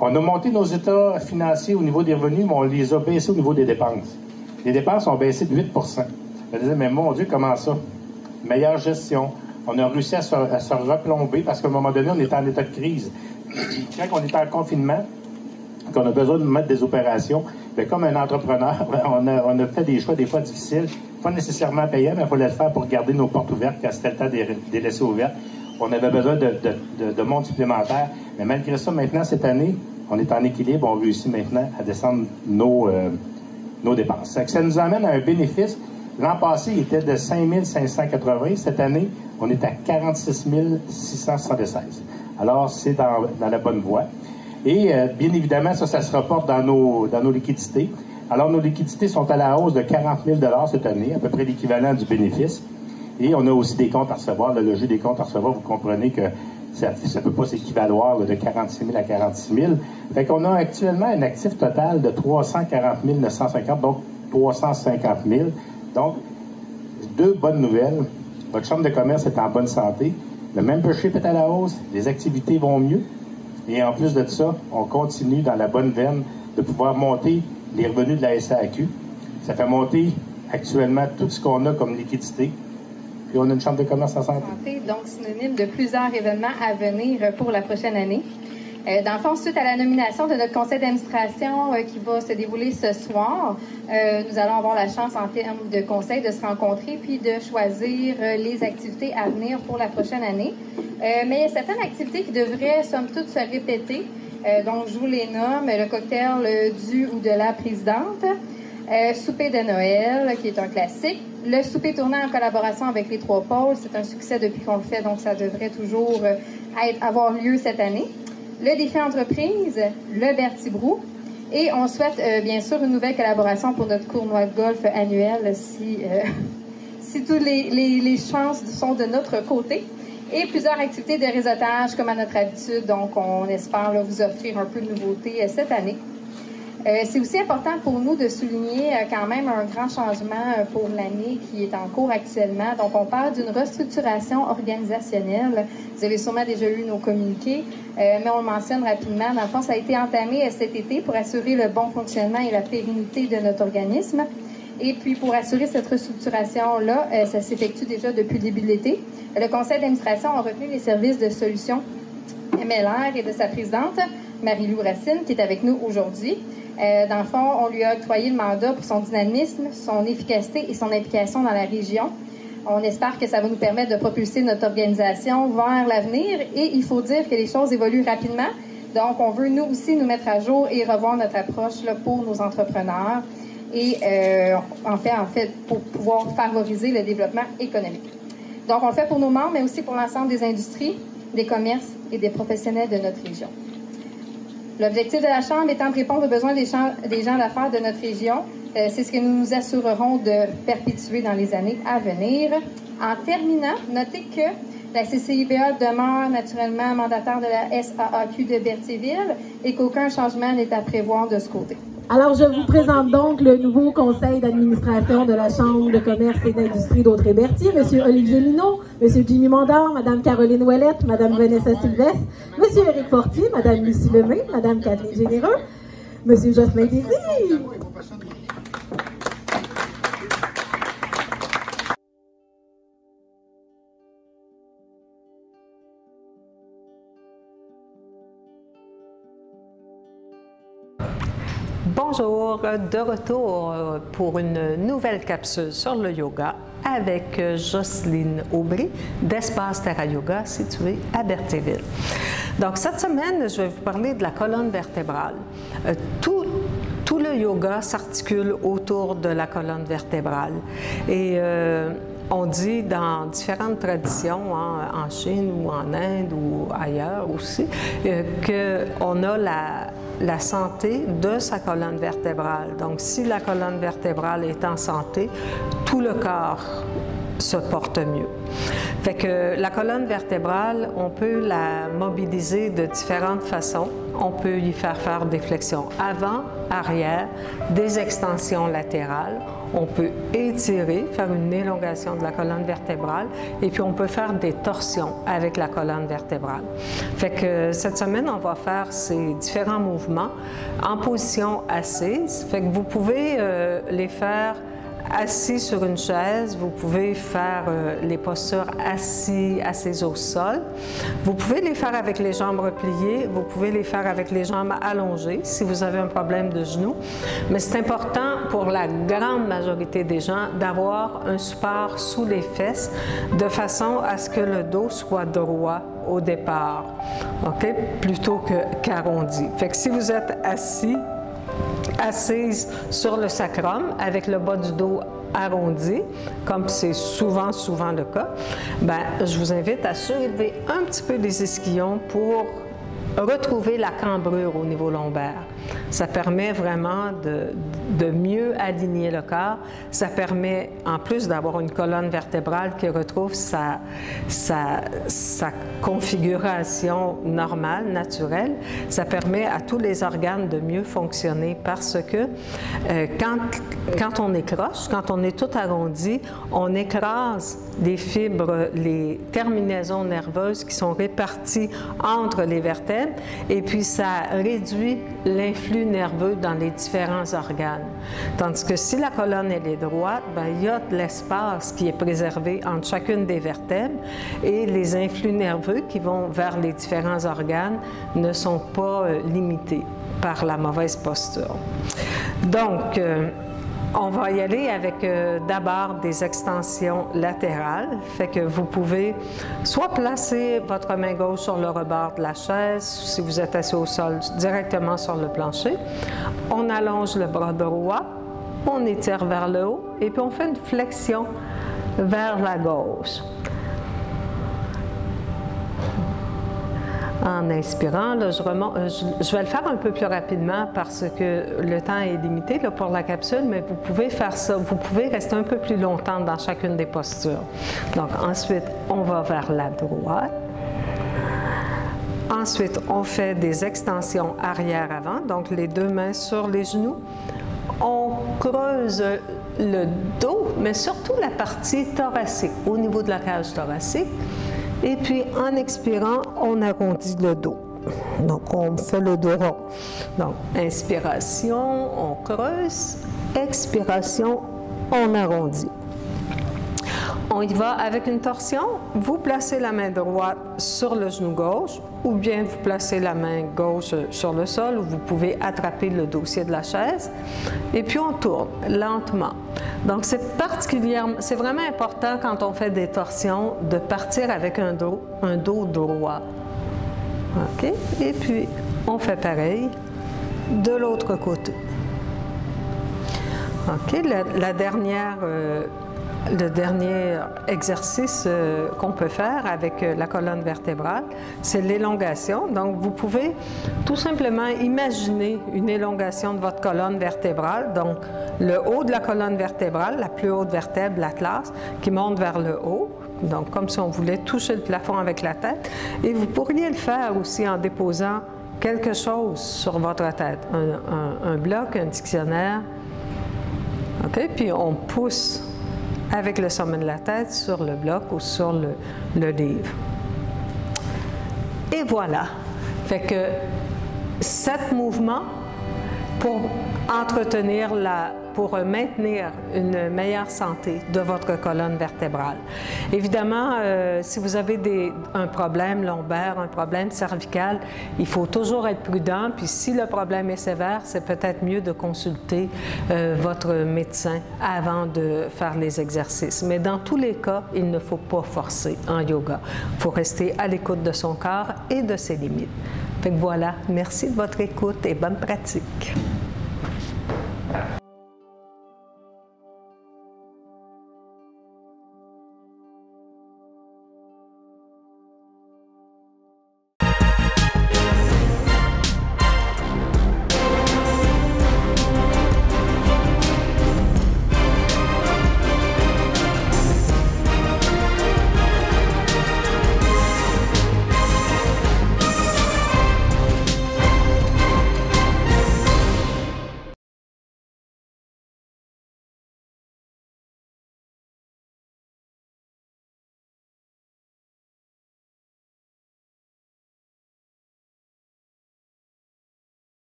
On a monté nos états financiers au niveau des revenus, mais on les a baissés au niveau des dépenses. Les dépenses ont baissé de 8 %. Je disais, mais mon Dieu, comment ça? Meilleure gestion. On a réussi à se replomber parce qu'à un moment donné, on était en état de crise. Quand on était en confinement, qu'on a besoin de mettre des opérations. Mais comme un entrepreneur, on a fait des choix des fois difficiles, pas nécessairement payants, mais il fallait le faire pour garder nos portes ouvertes quand c'était le temps de les laisser ouvertes. On avait besoin de monde supplémentaire. Mais malgré ça, maintenant, cette année, on est en équilibre, on réussit maintenant à descendre nos dépenses. Ça nous amène à un bénéfice. L'an passé, il était de 5 580. Cette année, on est à 46 676. Alors, c'est dans la bonne voie. Et bien évidemment, ça se reporte dans nos liquidités. Alors, nos liquidités sont à la hausse de 40 000 cette année, à peu près l'équivalent du bénéfice. Et on a aussi des comptes à recevoir. Le jeu des comptes à recevoir, vous comprenez que ça ne peut pas s'équivaloir de 46 000 à 46 000. Fait qu'on a actuellement un actif total de 340 950, donc 350 000. Donc, deux bonnes nouvelles. Votre chambre de commerce est en bonne santé. Le membership est à la hausse. Les activités vont mieux. Et en plus de ça, on continue dans la bonne veine de pouvoir monter les revenus de la SAQ. Ça fait monter actuellement tout ce qu'on a comme liquidité. Puis on a une chambre de commerce en santé. Donc, synonyme de plusieurs événements à venir pour la prochaine année. Dans le fond, suite à la nomination de notre conseil d'administration qui va se dérouler ce soir, nous allons avoir la chance, en termes de conseil, de se rencontrer puis de choisir les activités à venir pour la prochaine année. Mais il y a certaines activités qui devraient, somme toute, se répéter. Donc, je vous les nomme. Le cocktail du ou de la présidente. Souper de Noël, qui est un classique. Le souper tourné en collaboration avec les Trois Pôles, c'est un succès depuis qu'on le fait, donc ça devrait toujours avoir lieu cette année. Le défi entreprise, le Bertie Brou. Et on souhaite, bien sûr, une nouvelle collaboration pour notre tournoi de golf annuel si toutes les chances sont de notre côté. Et plusieurs activités de réseautage, comme à notre habitude. Donc, on espère vous offrir un peu de nouveautés cette année. C'est aussi important pour nous de souligner quand même un grand changement pour l'année qui est en cours actuellement. Donc, on parle d'une restructuration organisationnelle. Vous avez sûrement déjà lu nos communiqués, mais on le mentionne rapidement. Dans le fond, ça a été entamé cet été pour assurer le bon fonctionnement et la pérennité de notre organisme. Et puis, pour assurer cette restructuration-là, ça s'effectue déjà depuis le début de l'été. Le conseil d'administration a retenu les services de solutions MLR et de sa présidente, Marie-Lou Racine, qui est avec nous aujourd'hui. Dans le fond, on lui a octroyé le mandat pour son dynamisme, son efficacité et son implication dans la région. On espère que ça va nous permettre de propulser notre organisation vers l'avenir et il faut dire que les choses évoluent rapidement. Donc, on veut nous aussi nous mettre à jour et revoir notre approche pour nos entrepreneurs et en fait, pour pouvoir favoriser le développement économique. Donc, on le fait pour nos membres, mais aussi pour l'ensemble des industries, des commerces et des professionnels de notre région. L'objectif de la Chambre étant de répondre aux besoins des gens d'affaires de notre région. C'est ce que nous nous assurerons de perpétuer dans les années à venir. En terminant, notez que la CCIBA demeure naturellement mandataire de la SAAQ de Berthierville et qu'aucun changement n'est à prévoir de ce côté. Alors, je vous présente donc le nouveau conseil d'administration de la Chambre de commerce et d'industrie d'Autrey-Berthier, M. Olivier Minot, M. Jimmy Mondor, Mme Caroline Ouellette, Mme Vanessa Sylvestre, M. Éric Fortier, Mme Lucie Lemay, Mme Catherine Généreux, M. Jocelyn Désir. Bonjour, de retour pour une nouvelle capsule sur le yoga avec Jocelyne Aubry d'Espace Terra Yoga situé à Berthierville. Donc cette semaine, je vais vous parler de la colonne vertébrale. Tout le yoga s'articule autour de la colonne vertébrale et on dit dans différentes traditions, en Chine ou en Inde ou ailleurs aussi, qu'on a la santé de sa colonne vertébrale. Donc, si la colonne vertébrale est en santé, tout le corps se porte mieux. Fait que la colonne vertébrale, on peut la mobiliser de différentes façons. On peut y faire des flexions avant, arrière, des extensions latérales. On peut étirer, faire une élongation de la colonne vertébrale et puis on peut faire des torsions avec la colonne vertébrale. Fait que cette semaine, on va faire ces différents mouvements en position assise. Fait que vous pouvez les faire assis sur une chaise, vous pouvez faire les postures assis au sol. Vous pouvez les faire avec les jambes repliées, vous pouvez les faire avec les jambes allongées si vous avez un problème de genou. Mais c'est important pour la grande majorité des gens d'avoir un support sous les fesses de façon à ce que le dos soit droit au départ, OK? Plutôt qu'arrondi. Fait que si vous êtes assise sur le sacrum avec le bas du dos arrondi, comme c'est souvent le cas, ben, je vous invite à soulever un petit peu les ischions pour retrouver la cambrure au niveau lombaire. Ça permet vraiment de mieux aligner le corps. Ça permet, en plus d'avoir une colonne vertébrale qui retrouve sa configuration normale, naturelle, ça permet à tous les organes de mieux fonctionner parce que quand on écroche, quand on est tout arrondi, on écrase les fibres, les terminaisons nerveuses qui sont réparties entre les vertèbres et puis ça réduit l'influx nerveux dans les différents organes. Tandis que si la colonne elle est droite, bien, il y a de l'espace qui est préservé entre chacune des vertèbres et les influx nerveux qui vont vers les différents organes ne sont pas limités par la mauvaise posture. Donc, on va y aller avec d'abord des extensions latérales. Fait que vous pouvez soit placer votre main gauche sur le rebord de la chaise, si vous êtes assis au sol, directement sur le plancher. On allonge le bras droit, on étire vers le haut et puis on fait une flexion vers la gauche. En inspirant, là, je vais le faire un peu plus rapidement parce que le temps est limité là, pour la capsule, mais vous pouvez faire ça, vous pouvez rester un peu plus longtemps dans chacune des postures. Donc ensuite, on va vers la droite. Ensuite, on fait des extensions arrière-avant, donc les deux mains sur les genoux. On creuse le dos, mais surtout la partie thoracique, au niveau de la cage thoracique. Et puis, en expirant, on arrondit le dos. Donc, on fait le dos rond. Donc, inspiration, on creuse. Expiration, on arrondit. On y va avec une torsion. Vous placez la main droite sur le genou gauche ou bien vous placez la main gauche sur le sol où vous pouvez attraper le dossier de la chaise. Et puis, on tourne lentement. Donc, c'est vraiment important quand on fait des torsions de partir avec un dos droit. OK? Et puis, on fait pareil de l'autre côté. OK? Le dernier exercice qu'on peut faire avec la colonne vertébrale, c'est l'élongation. Donc, vous pouvez tout simplement imaginer une élongation de votre colonne vertébrale. Donc, le haut de la colonne vertébrale, la plus haute vertèbre, l'atlas, qui monte vers le haut. Donc, comme si on voulait toucher le plafond avec la tête. Et vous pourriez le faire aussi en déposant quelque chose sur votre tête. Un bloc, un dictionnaire. OK? Puis, on pousse avec le sommet de la tête sur le bloc ou sur le livre. Et voilà. Fait que 7 mouvements pour maintenir une meilleure santé de votre colonne vertébrale. Évidemment, si vous avez un problème lombaire, un problème cervical, il faut toujours être prudent. Puis si le problème est sévère, c'est peut-être mieux de consulter votre médecin avant de faire les exercices. Mais dans tous les cas, il ne faut pas forcer en yoga. Il faut rester à l'écoute de son corps et de ses limites. Fait que voilà, merci de votre écoute et bonne pratique.